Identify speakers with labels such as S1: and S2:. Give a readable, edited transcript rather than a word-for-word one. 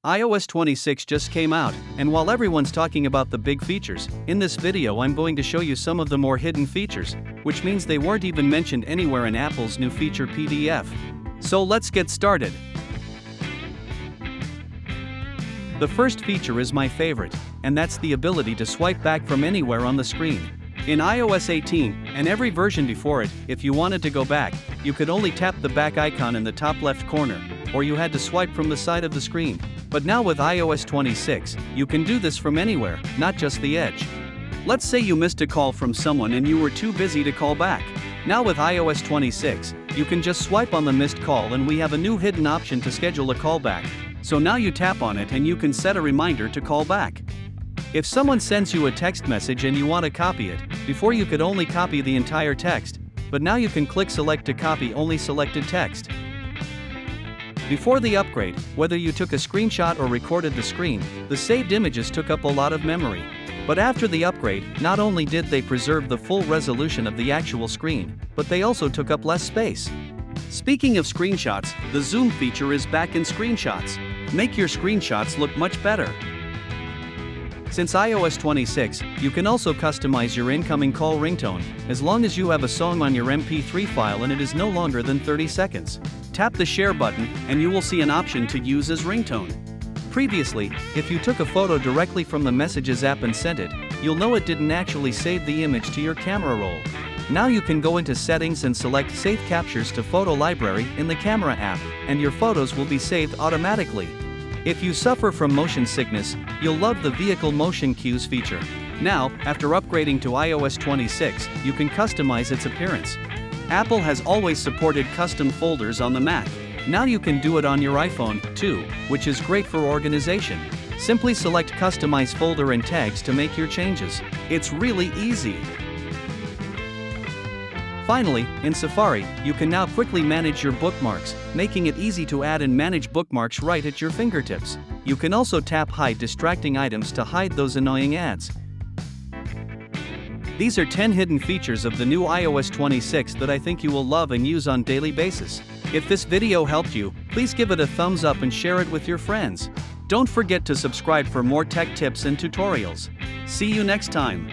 S1: iOS 26 just came out, and while everyone's talking about the big features, in this video I'm going to show you some of the more hidden features, which means they weren't even mentioned anywhere in Apple's new feature PDF. So let's get started. The first feature is my favorite, and that's the ability to swipe back from anywhere on the screen. In iOS 18, and every version before it, if you wanted to go back, you could only tap the back icon in the top left corner, or you had to swipe from the side of the screen. But now with iOS 26, you can do this from anywhere, not just the edge. Let's say you missed a call from someone and you were too busy to call back. Now with iOS 26, you can just swipe on the missed call and we have a new hidden option to schedule a call back. So now you tap on it and you can set a reminder to call back. If someone sends you a text message and you want to copy it, before you could only copy the entire text, but now you can click select to copy only selected text. Before the upgrade, whether you took a screenshot or recorded the screen, the saved images took up a lot of memory. But after the upgrade, not only did they preserve the full resolution of the actual screen, but they also took up less space. Speaking of screenshots, the zoom feature is back in screenshots. Make your screenshots look much better. Since iOS 26, you can also customize your incoming call ringtone, as long as you have a song on your MP3 file and it is no longer than 30 seconds. Tap the share button, and you will see an option to use as ringtone. Previously, if you took a photo directly from the Messages app and sent it, you'll know it didn't actually save the image to your camera roll. Now you can go into Settings and select Save Captures to Photo Library in the Camera app, and your photos will be saved automatically. If you suffer from motion sickness, you'll love the Vehicle Motion Cues feature. Now, after upgrading to iOS 26, you can customize its appearance. Apple has always supported custom folders on the Mac. Now you can do it on your iPhone, too, which is great for organization. Simply select Customize Folder and Tags to make your changes. It's really easy. Finally, in Safari, you can now quickly manage your bookmarks, making it easy to add and manage bookmarks right at your fingertips. You can also tap Hide Distracting Items to hide those annoying ads. These are 10 hidden features of the new iOS 26 that I think you will love and use on a daily basis. If this video helped you, please give it a thumbs up and share it with your friends. Don't forget to subscribe for more tech tips and tutorials. See you next time.